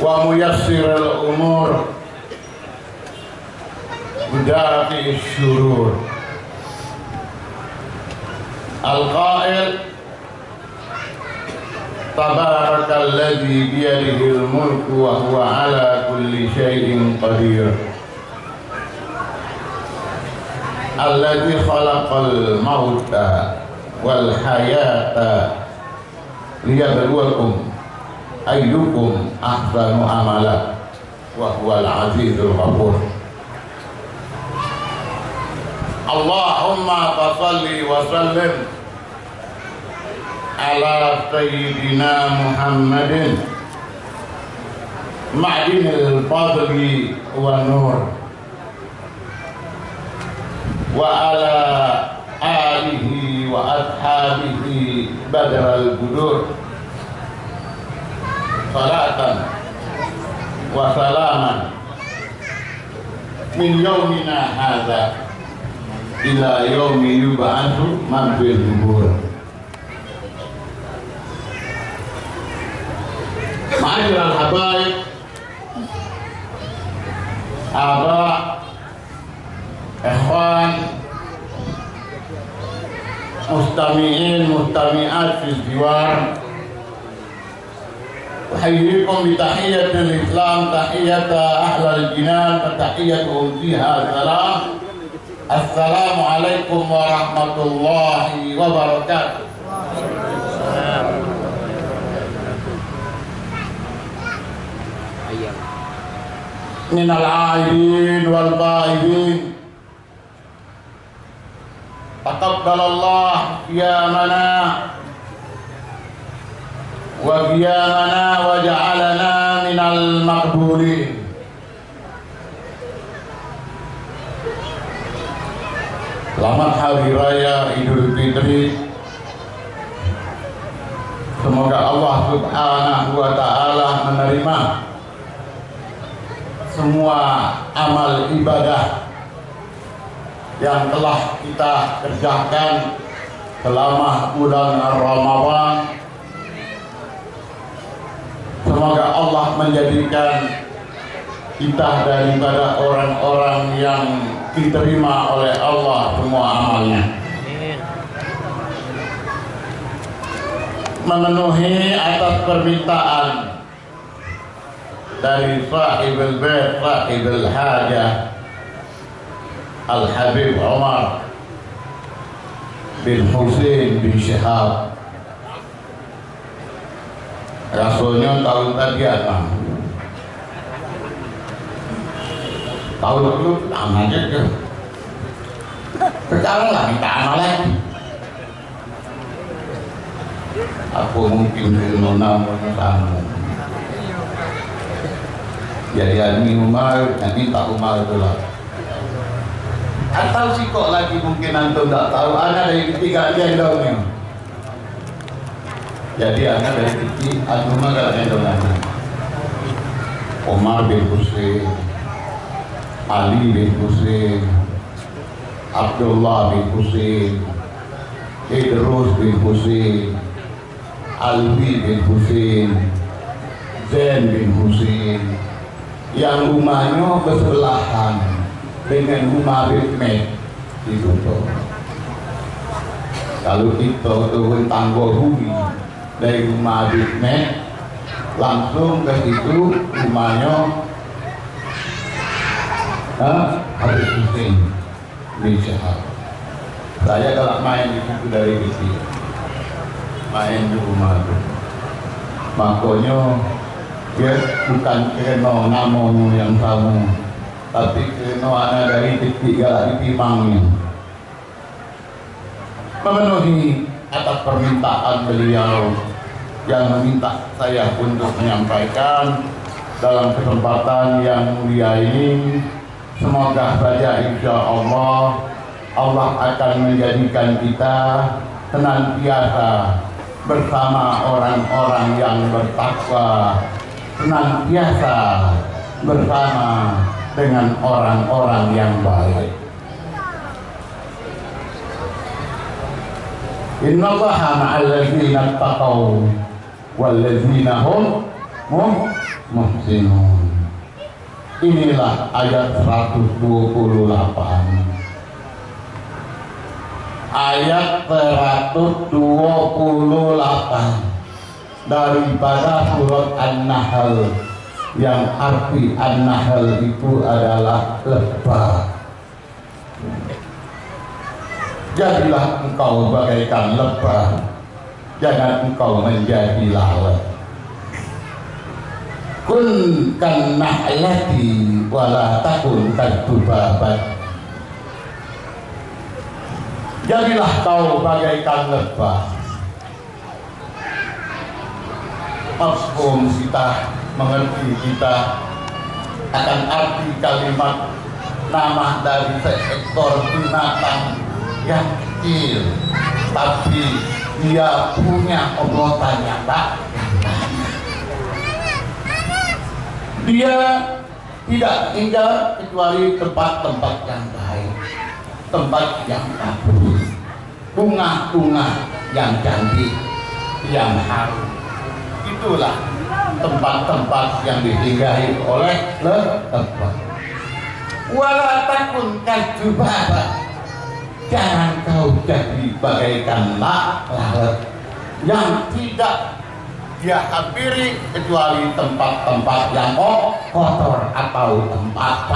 وميسر الأمور ودافع الشرور. القائل تبارك الذي بيده الملك وهو على كل شيء قدير الذي خلق الموت والحياة ليبلوكم أيكم أحسن عملا وهو العزيز الغفور. اللهم صل وسلم على سيدنا محمد معدن الفضل والنور وعلى آله وأصحابه بدر البدور صلاة وسلاما من يومنا هذا إلى يوم يبعث من في القبور. Ma'asyiral habaib, aba, ikhwan, mustami'in, mustami'at fil jiwar, uhayyikum bi tahiyyatil islam, tahiyyata ahlal jinan, wa tahiyyatuhum fiha salam. Assalamu alaikum warahmatullahi wabarakatuh. Minal aibin wal baibin taqabbalallah qiyamana wa qiyamana wa ja'alana minal maqbulin. Selamat Hari Raya Idul Fitri. Semoga Allah Subhanahu wa Ta'ala menerima semua amal ibadah yang telah kita kerjakan selama bulan Ramadan. Semoga Allah menjadikan kita daripada orang-orang yang diterima oleh Allah semua amalnya. Memenuhi atas permintaan dari sahibul bait, sahibul hajah, Al-Habib Umar bin Husain bin Syihab. Rasulnya tahun tadi apa? Tahun dulu lama aja tuh. Sekarang lagi tak amal lagi. Aku mungkin nona sama. Jadi Umar, nanti tak Umar itu lah. Atau sih kok lagi mungkin antum tak tahu, anak dari ketiga gendongnya. Jadi anak dari ketiga, antum mah gak gendongannya. Umar bin Husain, Ali bin Husain, Abdullah bin Husain, Idrus bin Husain, Alwi bin Husain, Zain bin Husain, yang rumahnya bersebelahan dengan rumah Bitmet itu tuh. Kalau kita turun tangga bumi dari rumah Bitmet langsung ke situ rumahnya Habib Husain bin Syihab. Saya kalau main di situ dari kecil, main di rumah itu, makanya dia bukan karena namanya yang sama, tapi karena anak dari ketiga ditimangnya. Memenuhi atas permintaan beliau yang meminta saya untuk menyampaikan dalam kesempatan yang mulia ini. Semoga saja insya Allah Allah akan menjadikan kita senantiasa bersama orang-orang yang bertakwa, senantiasa bersama dengan orang-orang yang baik. Innallaha ma'al ladzina taqaw wal ladzina hum muhsinun. Inilah ayat 128. Ayat 128 daripada surat An-Nahl, yang arti An-Nahl itu adalah lebah. Jadilah engkau bagaikan lebah, jangan engkau menjadi lalat. Kun kan nahlati wala takun kan tubabat. Jadilah kau bagaikan lebah. Mafhum kita mengerti kita akan arti kalimat nama dari seekor binatang yang kecil, tapi dia punya obrolan yang banyak. Dia tidak tinggal kecuali tempat-tempat yang baik, tempat yang bagus, bunga-bunga yang cantik, yang harum. Itulah tempat-tempat yang ditinggali oleh lebah. Wala takun kadzubaba. Jangan kau jadi bagaikan lalat yang tidak dia hampiri kecuali tempat-tempat yang kotor atau tempat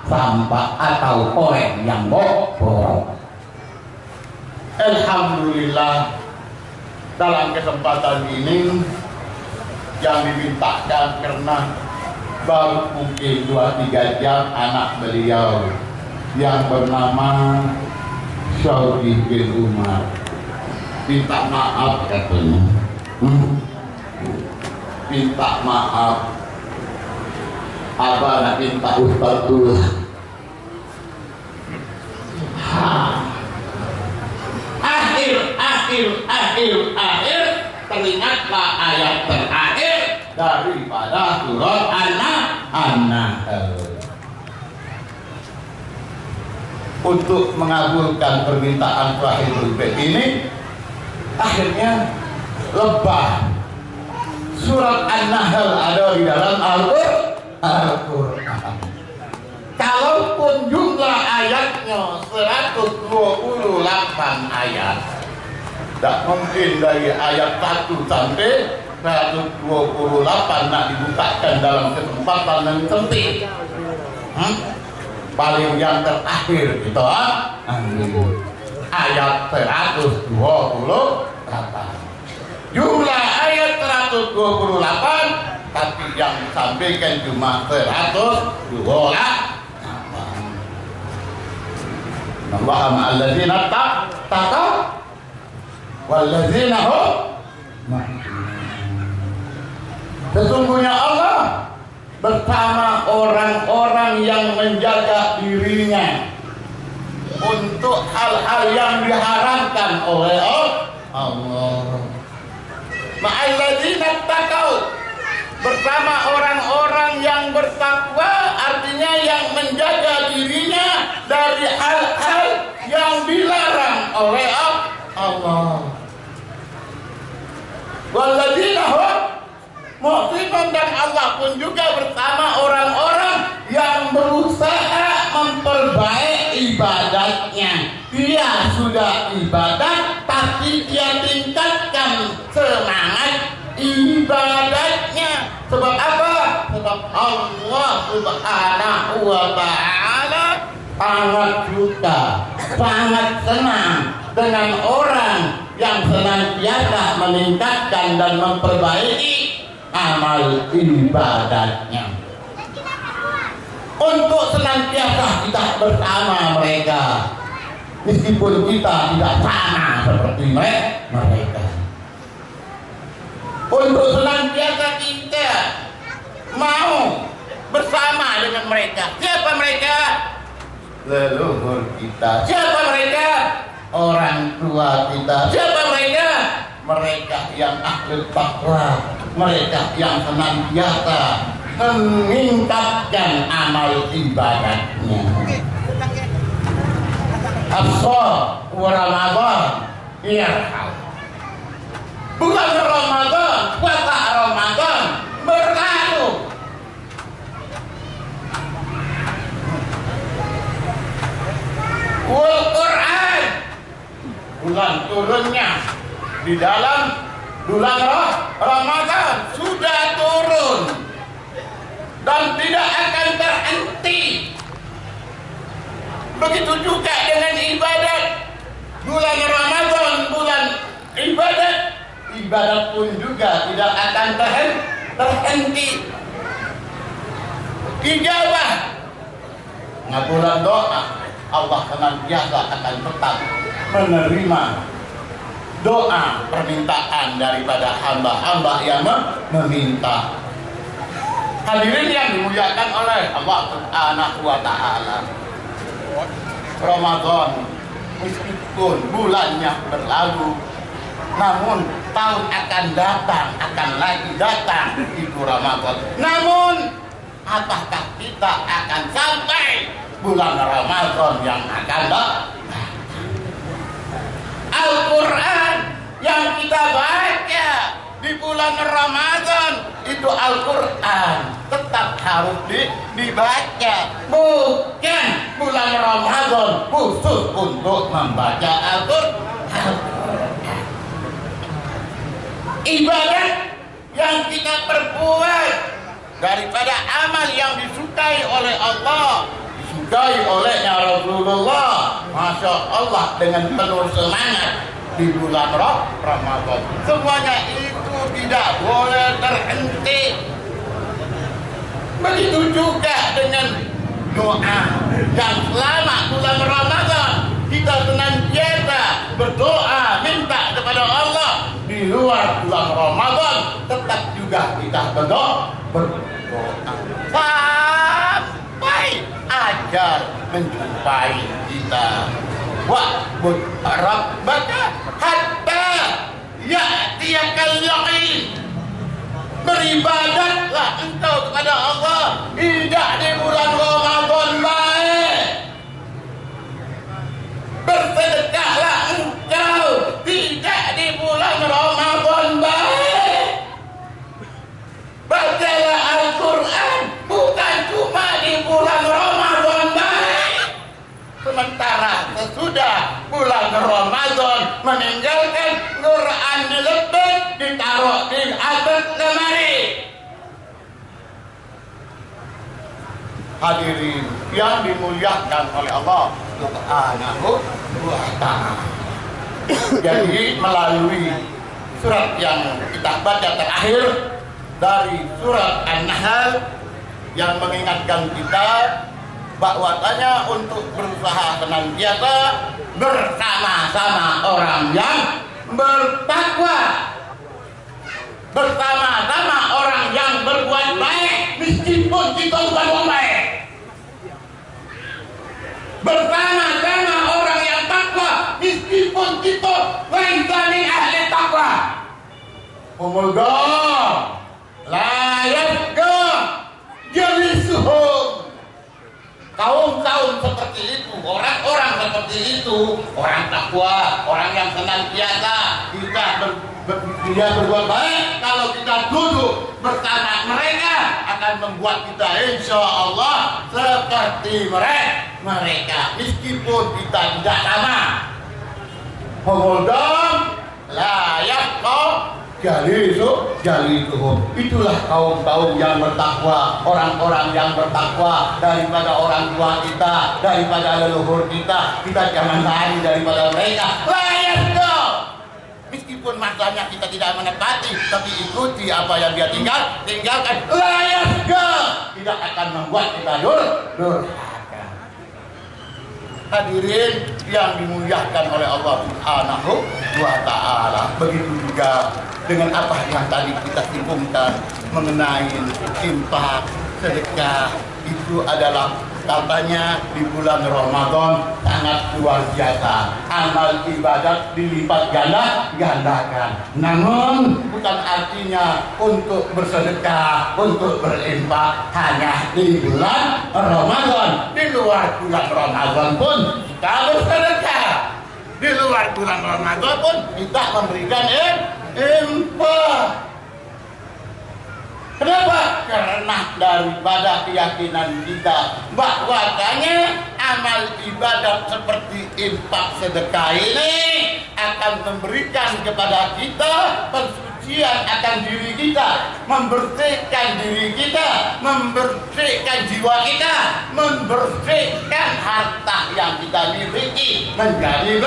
sampah atau koreng yang borok. Alhamdulillah, dalam kesempatan ini yang dimintakan karena baru mungkin 2-3 jam anak beliau yang bernama Saudi bin Umar minta maaf katanya. Minta maaf. Apa nak minta ustaz dulu? Akhir teringatlah ayat terakhir daripada surat An-Nahl. Untuk mengabulkan permintaan terakhir ini, akhirnya lebah surat An-Nahl ada di dalam Al-Quran. Kalaupun jumlah ayatnya 128 ayat, tak mungkin dari ayat 1 sampai 128 nak dibukakan dalam kesempatan yang sempit. Paling yang terakhir itu ayat 128. Jumlah ayat 128, tapi yang disampaikan cuma 128. Allah ma'alladzina taqaw walladzina hum sesungguhnya Allah bersama orang-orang yang menjaga dirinya untuk hal-hal yang diharamkan oleh Allah. Ma'alladzina taqaw, bersama orang-orang yang bertakwa, artinya yang menjaga dirinya dari hal-hal yang dilarang oleh Allah. Walladzina hum muhsinun, dan Allah pun juga bersama orang-orang yang berusaha memperbaiki ibadatnya. Dia sudah ibadat, tapi dia tingkatkan semangat ibadatnya. Sebab apa? Sebab Allah Subhanahu wa ta'ala sangat suka, sangat senang dengan orang yang senantiasa meningkatkan dan memperbaiki amal ibadatnya. Untuk senantiasa kita bersama mereka, meskipun kita tidak sama seperti mereka. Untuk senantiasa kita mau bersama dengan mereka. Siapa mereka? Leluhur kita. Siapa mereka? Orang tua kita. Siapa mereka? Mereka yang ahli takwa, mereka yang senantiasa meningkatkan amal ibadahnya. As-shaum wa Ramadan irham. Bukan Ramadan, puasa Ramadan di dalam bulan Ramadan sudah turun dan tidak akan terhenti. Begitu juga dengan ibadat. Bulan Ramadan, bulan ibadat pun juga tidak akan terhenti. Ijabah ngabulan doa, Allah senantiasa akan tetap menerima doa permintaan daripada hamba-hamba yang meminta. Hadirin yang dimuliakan oleh Allah Subhanahu wa Ta'ala, Ramadan meskipun bulannya berlalu, namun tahun akan datang, akan lagi datang itu Ramadan. Namun apakah kita akan sampai bulan Ramadan yang akan datang? Al-Quran yang kita baca di bulan Ramadan itu Al-Quran tetap harus dibaca, bukan bulan Ramadan khusus untuk membaca Al-Quran. Ibadat yang kita perbuat daripada amal yang disukai oleh Allah, disukai olehnya Rasulullah, Masya Allah, dengan penuh semangat di bulan Ramadan. Semuanya itu tidak boleh terhenti. Begitu juga dengan doa yang selama bulan Ramadan kita senantiasa berdoa minta kepada Allah. Di luar bulan Ramadan tetap juga kita berdoa sampai ajar menjumpai kita. Wa'bud rabbaka hatta ya'tiyakal yaqin. Beribadatlah engkau kepada Allah tidak di bulan Ramadan baik. Bersedekahlah engkau tidak di bulan Ramadan baik. Bacalah Al-Quran bukan cuma di bulan Ramadan baik. Sementara sesudah bulan Ramadan meninggalkan Quran dilebet, ditaruh di atas lemari. Hadirin yang dimuliakan oleh Allah Subhanahu wa Ta'ala. Jadi melalui surat yang kita baca terakhir dari surat An-Nahl yang mengingatkan kita bahwasanya untuk berusaha senantiasa bersama-sama orang yang bertakwa, bersama-sama orang yang berbuat baik meskipun kita bukan orang baik, bersama-sama orang yang takwa meskipun kita lain dari ahli takwa. Umullah la yabqa jalisuhum. Kaum-kaum seperti itu, orang-orang seperti itu, orang takwa, orang yang senantiasa kita dia berbuat baik. Kalau kita duduk bersama mereka akan membuat kita insya Allah seperti mereka meskipun kita tidak sama. Pemuda layak kau jalisuhum. Itulah kaum-kaum yang bertakwa, orang-orang yang bertakwa daripada orang tua kita, daripada leluhur kita. Kita jangan lari daripada mereka. Layak kau. Meskipun masanya kita tidak menepati, tapi ikuti apa yang dia tinggalkan. Layak kau. Tidak akan membuat kita durhaka. Hadirin yang dimuliakan oleh Allah Subhanahu wa Ta'ala. Begitu juga dengan apa yang tadi kita singkungkan mengenai infak, sedekah, itu adalah katanya di bulan Ramadan sangat luar biasa. Amal ibadat dilipat gandakan. Namun bukan artinya untuk bersedekah, untuk berinfak hanya di bulan Ramadan. Di luar bulan Ramadan pun kita bersedekah. Di luar bulan Ramadan pun kita memberikan infak. Kenapa? Karena daripada keyakinan kita bahwasanya amal ibadat seperti infak sedekah ini akan memberikan kepada kita persucian akan diri kita, membersihkan diri kita, membersihkan jiwa kita, membersihkan harta yang kita miliki menjadi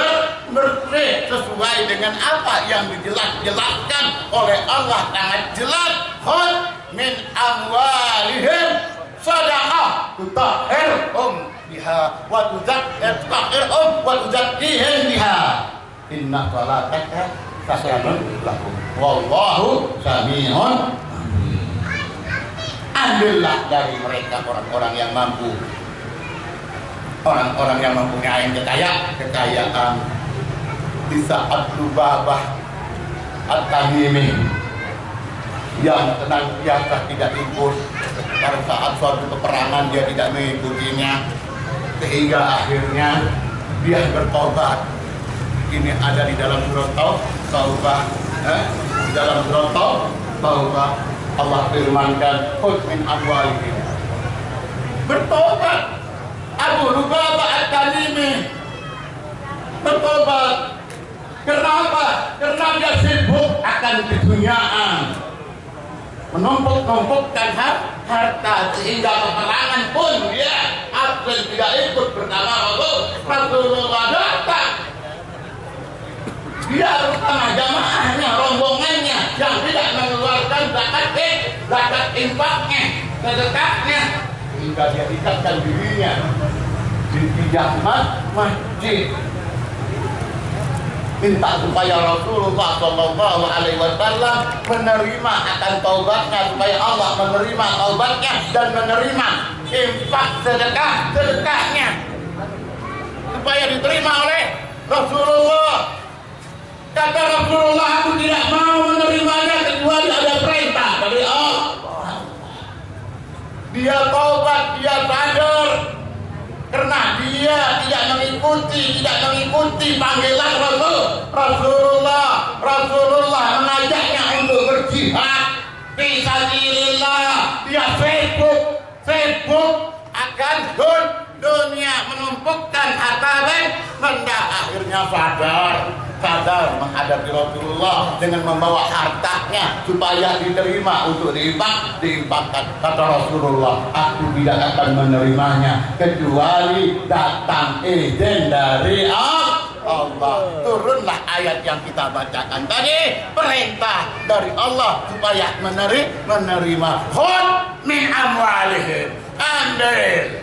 bersih sesuai dengan apa yang dijelaskan oleh Allah sangat jelas. Khudh min amwalihim sadaqah tutahhirhum biha wa tuzakkihim wa tuzakkihim biha inna salataka sakanun lahum wallahu sami'un alim. Ambillah dari mereka orang-orang yang mampu, orang-orang yang mempunyai kekayaan di saat Lubabah At-Tamimi yang senantiasa tidak ikut pada saat suatu peperangan, dia tidak mengikutinya sehingga akhirnya dia bertobat. Ini ada di dalam surat Taubah, di dalam surat Taubah Allah firmankan khudh min amwalihim, bertobat. Abu Lubabah At-Tamimi bertobat. Kenapa? Karena dia sibuk akan keduniaan, menumpuk-numpukkan harta sehingga peperangan pun dia Abdul tidak ikut bersama Rasulullah datang. Dia bersama jamaahnya, rombongannya yang tidak mengeluarkan zakat infaknya, sedekahnya, hingga dia ikatkan dirinya di pijak masjid, minta supaya Rasulullah Shallallahu Alaihi Wasallam menerima akan taubatnya, supaya Allah menerima taubatnya dan menerima infak sedekahnya, supaya diterima oleh Rasulullah. Kata Rasulullah, aku tidak mau menerimanya kecuali ada perintah dari Allah. Dia taubat, dia sadar karena dia tidak mengikuti panggilan Rasulullah. Rasulullah mengajaknya untuk berjihad fi sabilillah. Dia sibuk akan dunia, menumpukan harta benda. Akhirnya sadar menghadapi Rasulullah dengan membawa hartanya supaya diterima untuk diimpakkan. Kata Rasulullah, aku tidak akan menerimanya kecuali datang izin dari Allah. Turunlah ayat yang kita bacakan tadi, perintah dari Allah supaya menerima. Khudh min amwalihim, ambil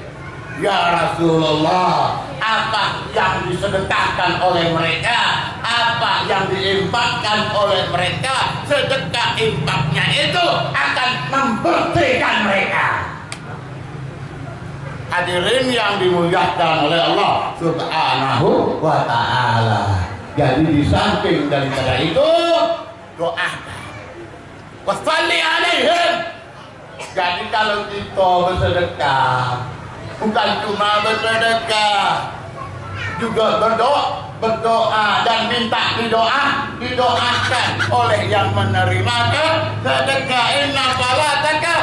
ya Rasulullah, apa yang disedekahkan oleh mereka, apa yang diimpakkan oleh mereka, sedekah impaknya itu akan membersihkan mereka. Hadirin yang dimuliakan oleh Allah Subhanahu wa ta'ala. Jadi di samping daripada itu, doa wassalli alaihim. Jadi kalau kita bersedekah, bukan cuma bersedekah, juga berdoa dan minta didoakan oleh yang menerima sedekah. Inna salataka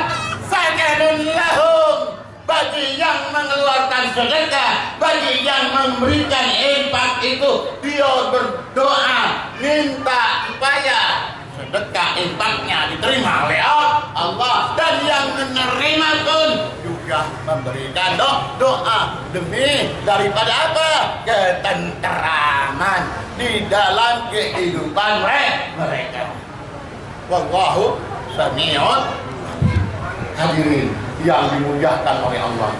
sakanun lahum, bagi yang mengeluarkan sedekah, bagi yang memberikan infak itu, dia berdoa minta supaya sedekah infaknya diterima oleh Allah, dan yang menerima pun juga memberikan doa demi daripada apa? Ketenteraman di dalam kehidupan mereka. Wallahu sami'un. Hadirin yang dimuliakan oleh Allah.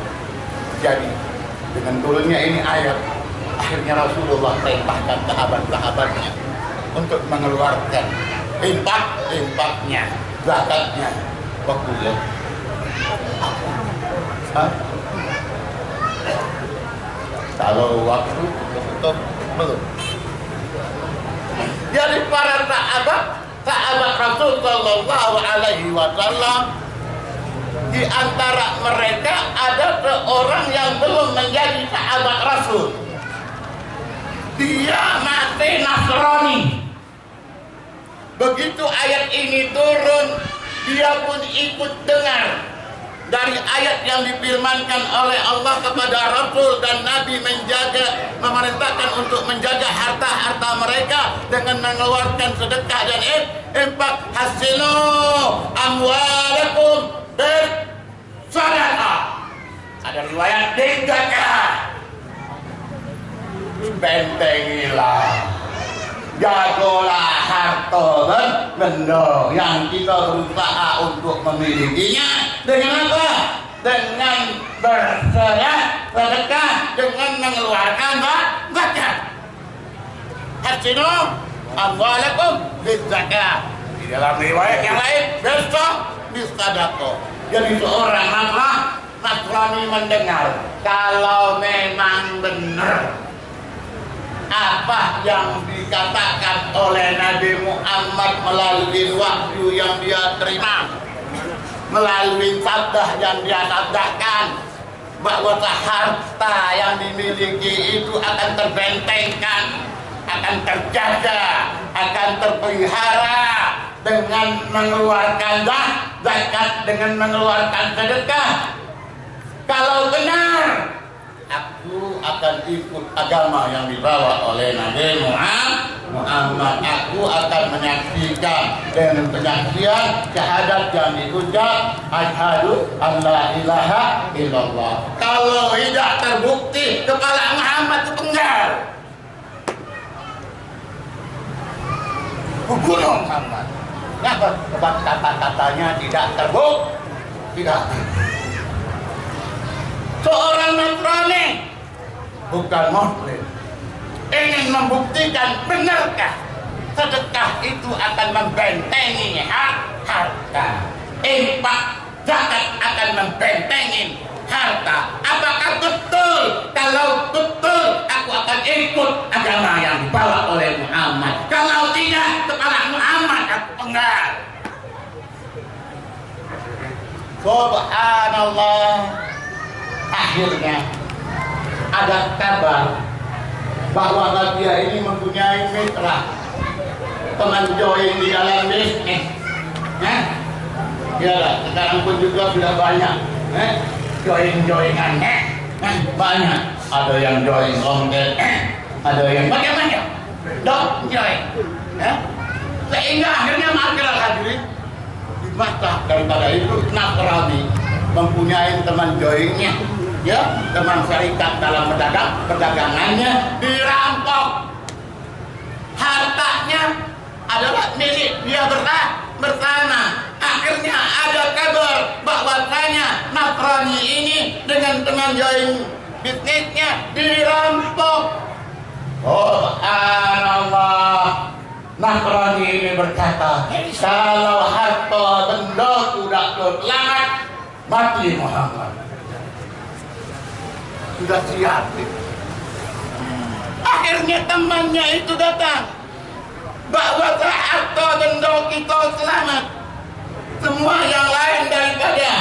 Jadi dengan turunnya ini ayat, akhirnya Rasulullah perintahkan sahabat-sahabatnya untuk mengeluarkan infaknya, zakatnya. Waktu ya, kalau waktu tutup belum. Jadi para sahabat Rasul Sallallahu Alaihi Wasallam, di antara mereka ada seorang yang belum menjadi sahabat Rasul. Dia masih Nasrani. Begitu ayat ini turun, dia pun ikut dengar. dari ayat yang difirmankan oleh Allah kepada Rasul dan Nabi memerintahkan untuk menjaga harta-harta mereka dengan mengeluarkan sedekah dan infak. Hasinu amwalakum bersedekah. Ada riwayat sedekah. Bentengilah, jagolah harta benda yang kita berusaha untuk memilikinya dengan apa? Dengan bersedekah, dengan mengeluarkan zakat. Hasinu amwalakum bizakah. Di dalam riwayat yang lain, besok bisadaqah. Jadi seorang Nasrani mendengar kalau memang benar apa yang dikatakan oleh Nabi Muhammad melalui wahyu yang dia terima, melalui sabda yang dia sabdakan, bahwa harta yang dimiliki itu akan terbentengkan, akan terjaga, akan terpelihara dengan mengeluarkan zakat, dengan mengeluarkan sedekah. Kalau benar, aku akan ikut agama yang dibawa oleh Nabi Muhammad. Aku akan menyaksikan dengan penyaksian syahadat yang diucap asyhadu an la ilaha illallah. Kalau tidak terbukti kepala Muhammad itu penggal, bunuh Muhammad. Kenapa? Sebab kata-katanya tidak terbukti. Tidak. Seorang Nasrani bukan Muslim ingin membuktikan benarkah sedekah itu akan membentengi harta, infak zakat akan membentengi harta. Apakah betul? Kalau betul, aku akan ikut agama yang dibawa oleh Muhammad. Kalau tidak, kepala Muhammad aku penggal. Subhanallah. Akhirnya ada kabar bahwa dia ini mempunyai mitra, teman join di dalam bisnis. Ya, sekarang pun juga sudah banyak join-joinannya, banyak. Ada yang join ongket, ada yang macam-macam join. Sehingga akhirnya masalah hadirin di mata daripada itu Nasrani mempunyai teman joinnya, ya, teman syarikat dalam perdagangannya dirampok. Hartanya adalah milik dia bersama. Akhirnya ada kabar bahwasanya Nasrani ini dengan teman join bisnisnya dirampok. Oh, subhanallah. Nasrani ini berkata, kalau harta benda sudah selamat, mati Muhammad. Sudah siap. Akhirnya temannya itu datang, bahwa harta benda kita selamat. Semua yang lain daripada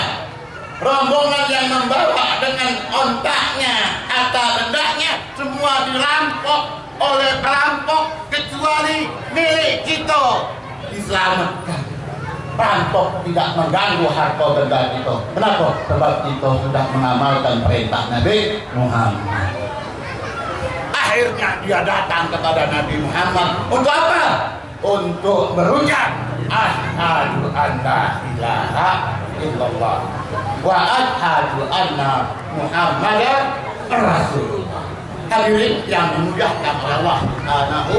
rombongan yang membawa dengan ontaknya, harta bendanya, semua dirampok oleh perampok kecuali milik kita diselamatkan. Perampok tidak mengganggu harta benda kita. Kenapa? Sebab kita sudah mengamalkan perintah Nabi Muhammad. Akhirnya dia datang kepada Nabi Muhammad untuk apa? Untuk berucap asyhadu anna ilaha illallah wa asyhadu anna Muhammadan rasulullah. Hadirin yang dimudahkan oleh Allah Subhanahu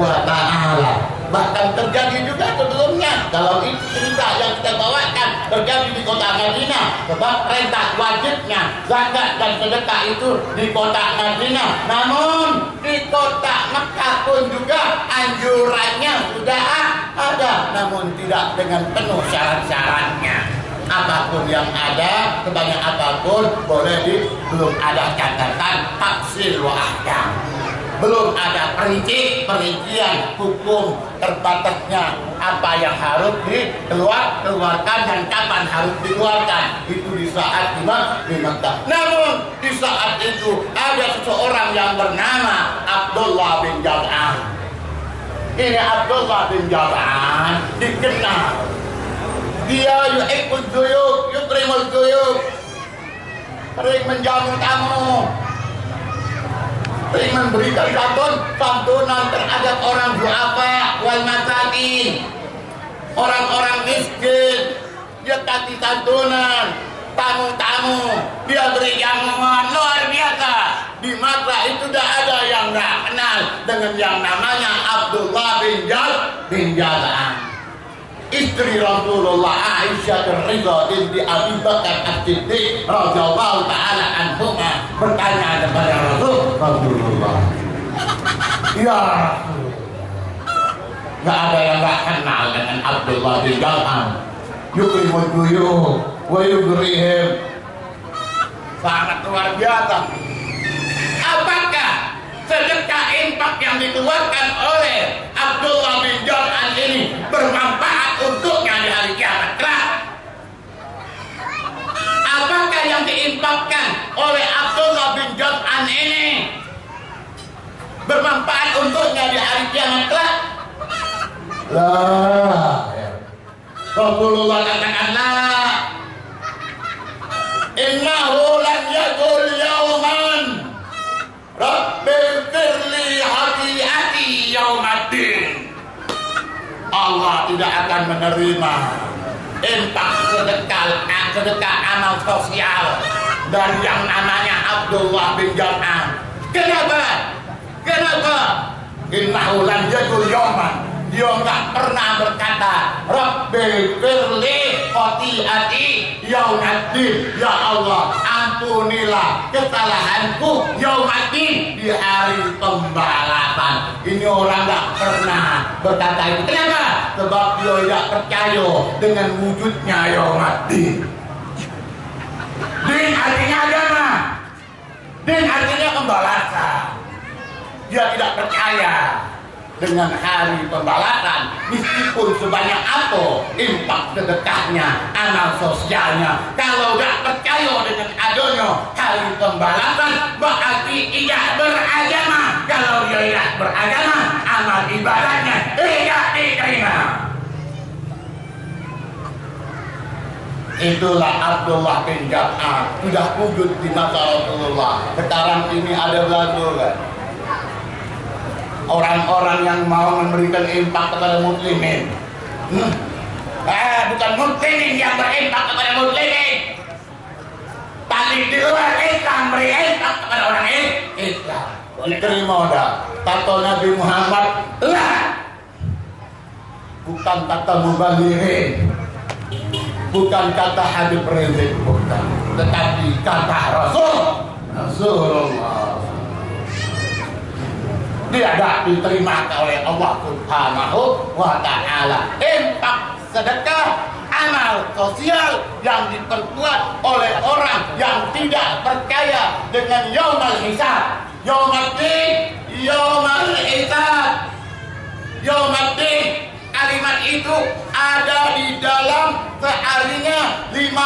wa ta'ala. Bahkan terjadi juga sebelumnya, kalau itu cerita yang kita bawakan terjadi di kota Madinah. Sebab perintah wajibnya zakat dan sedekah itu di kota Madinah. Namun di kota Mekah pun juga anjurannya sudah ada, namun tidak dengan penuh syarat-syaratnya. Apapun yang ada, sebanyak apapun boleh belum ada catatan tafsir wa ahkam. Belum ada perincian hukum terbatasnya apa yang harus dikeluarkan dan kapan harus dikeluarkan. Itu di saat di Mekah. Namun di saat itu ada seseorang yang bernama Abdullah bin Jab'an. Ini Abdullah bin Jab'an dikenal. Dia yuhibbul duyub, yukrim yukrimul duyuf, sering menjamu tamu, sering memberikan santunan terhadap orang duafa wal masakin, orang-orang miskin. Dia kasih santunan, tamu-tamu, dia beri jamuan luar biasa. Di Makkah itu tidak ada yang nggak kenal dengan yang namanya Abdullah bin Jaz'an. Istri Rasulullah Aisyah Ridha binti Abi Bakar As-Siddiq radhiyallahu taala anhuma bertanya kepada Rasulullah, "Ya Rasulullah, nggak ada yang nggak kenal dengan Abdullah bin Jaz'an. Yukrimul duyuf wa yugrihim." Sangat luar biasa. Apakah sedekah infak yang dikeluarkan oleh Abdullah bin Jaz'an ini bermanfaat untuknya di hari kiamat kelak? Apakah yang diinfakkan oleh Abdullah bin Jaz'an ini bermanfaat untuknya di hari kiamat kelak? Lah, Rasulullah katakan, innahu lan yakul yauman Rabbi firli hati yaumaddin. Allah tidak akan menerima infak sedekah amal sosial dan yang namanya Abdullah bin Jaz'an. Kenapa? Innahu lan yakul yauman, dia nggak pernah berkata Rabbi firli khati'ati yaumaddin, ya Allah ampunilah kesalahanku yaumaddin, di hari pembalasan. Ini orang nggak pernah berkata itu. Kenapa? Sebab dia tidak percaya dengan wujudnya yaumaddin. Din artinya agama, din artinya pembalasan. Dia tidak percaya dengan hari pembalasan, meskipun sebanyak apa infak sedekahnya, amal sosialnya. Kalau tidak percaya dengan adanya hari pembalasan, berarti tidak beragama. Kalau dia tidak beragama, amal ibadahnya tidak diterima. Itulah Abdullah bin Jaz'an, sudah wujud di masa Rasulullah. Sekarang ini ada belanja kan? Orang-orang yang mau memberikan infak kepada muslimin, bukan muslimin yang berinfak kepada muslimin, tapi di luar Islam beri infak kepada orang Islam. Terima dah kata Nabi Muhammad, lah bukan kata mubalirin, bukan kata Habib Rizik, bukan, tetapi kata Rasulullah. Tidak diterima oleh Allah Subhanahu wa Ta'ala. Infak sedekah amal sosial yang diperbuat oleh orang yang tidak percaya dengan yaumul hisab, yaumaddin, yaumul hisab, yaumaddin. Kalimat itu ada di dalam seharinya 17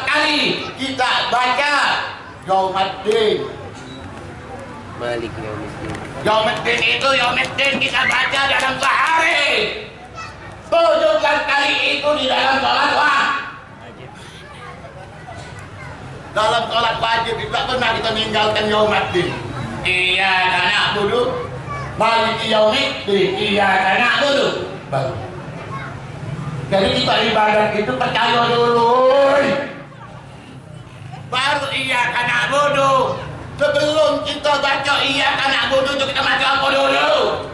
kali kita baca yaumaddin. Malik Yaumiddin. Yaumiddin itu Yaumiddin kita baca dalam sehari 17 kali itu di dalam sholat wajib. Dalam sholat wajib tidak pernah kita meninggalkan Yaumiddin. Iya karena dulu Maliki Yaumiddin, iya karena dulu. Jadi kita ibadat itu percaya dulu, baru iya karena dulu. Sebelum kita baca iya karena bodoh itu kita baca apa dulu?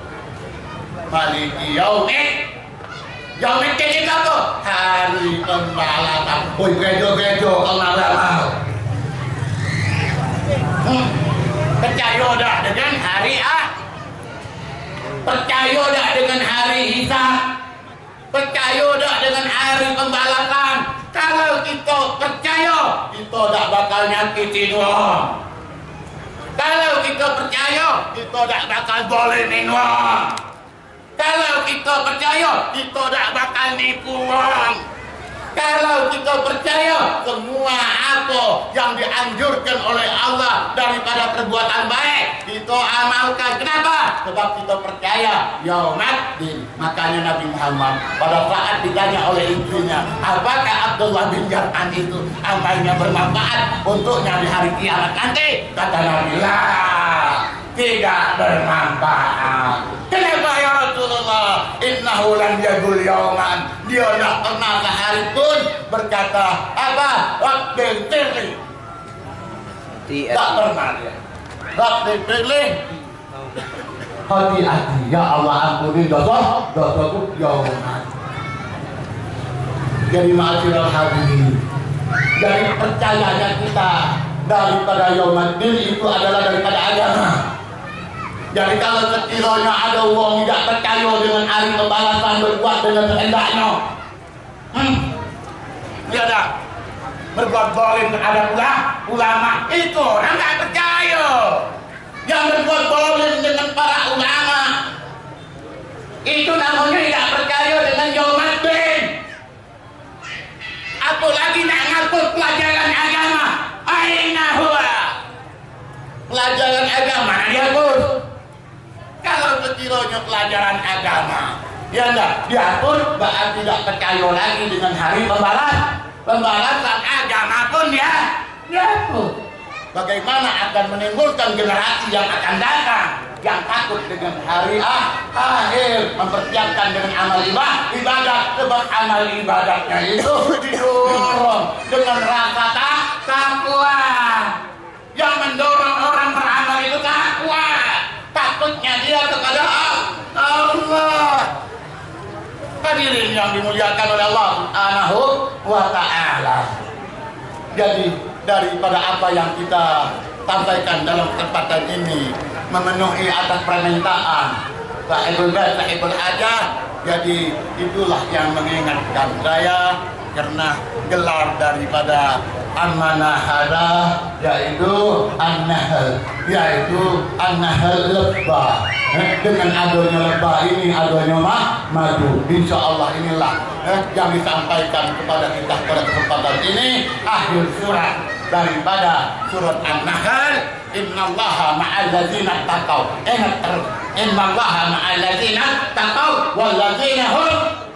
Maliki Yaumiddin itu apa? Hari pembalasan. Woi gejo kalau mau. Percaya dah dengan hari percaya dah dengan hari hisab, percaya dah dengan hari pembalasan. Kalau kita percaya, kita tak bakal nyakitin orang. Kalau kita percaya, kita tak bakal zalimin orang. Kalau kita percaya, kita tak bakal nipu orang. Kalau kita engkau percaya semua apa yang dianjurkan oleh Allah daripada perbuatan baik kita amalkan. Kenapa? Sebab kita percaya yaumaddin. Makanya Nabi Muhammad pada saat ditanya oleh istrinya, apakah Abdullah bin Jar'an itu amalnya bermanfaat untuknya di hari kiamat nanti? Kata Nabi, lah, tidak bermanfaat. Kenapa ya Rasulullah? Innahu lam yaqul yauman. Dia tidak pernah sehari pun berkata apa? Rabbil firli. Tak pernah dia. Rabbil firli. Hati-hati ya Allah, ampuni dosaku yauman. Jadi ma'asyiral hadirin, dari percayanya kita daripada yaumaddin itu adalah daripada agama. Jadi kalau sekiranya ada orang tidak percaya dengan hari pembalasan berbuat dengan kehendaknya, dia ada berbuat zalim terhadap ulama, itu orang tidak percaya. Yang berbuat zalim dengan para ulama, itu namanya tidak percaya dengan yaumaddin. Apalagi nak ngaku pelajaran agama. Aina huwa? Pelajaran agama dia pun. Kalau sekiranya pelajaran agama ya enggak diatur, berarti tidak percaya lagi dengan hari pembalasan agama pun ya pun. Bagaimana akan menimbulkan generasi yang akan datang yang takut dengan hari akhir, mempersiapkan dengan amal ibadat, sebab amal ibadatnya itu didorong dengan rasa takwa. Yang mendorong orang beramal itu takwa, takutnya dia kepada Allah. Hadirin yang dimuliakan oleh Allah Subhanahu wa ta'ala. Jadi daripada apa yang kita sampaikan dalam kesempatan ini memenuhi atas permintaan sahibul bait, sahibul hajah, jadi itulah yang mengingatkan saya karena gelar daripada An-Manahara yaitu An-Nahl, yaitu An-Nahl lebah. Dengan adanya lebah ini adanya madu. Insya Allah inilah yang disampaikan kepada kita pada kesempatan ini. Akhir surat daripada surat An-Nahl, innallaha ma'al ladzina taqaw. Ingat terus, innallaha ma'al ladzina taqaw wal ladzina hum.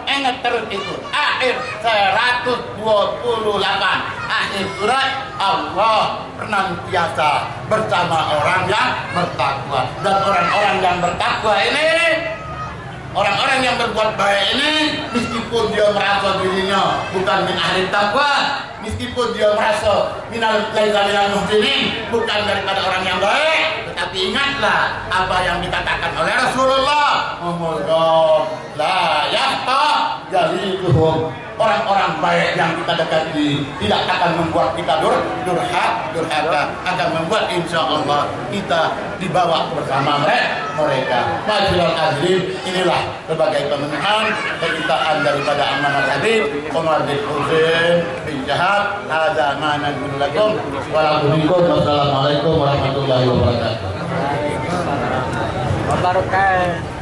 Ingat terus itu akhir 128 akhir surat, Allah senantiasa bersama orang yang bertakwa. Dan orang-orang yang bertakwa ini, orang-orang yang berbuat baik ini, meskipun dia merasa dirinya bukan min ahli takwa, meskipun dia merasa minal muhsinin, bukan daripada orang yang baik, tetapi ingatlah apa yang dikatakan oleh Rasulullah, la yahta jaliluhum. Orang-orang baik yang kita dekati tidak akan membuat kita durhaka, akan membuat insya Allah kita dibawa bersama mereka. Majlis hadirin, inilah sebagai pemenuhan permintaan daripada Amanah Habib Umar bin Husain bin Syahab. Hadza ma naqulu lakum wa wassalamualaikum warahmatullahi wabarakatuh. Wabarakatuh.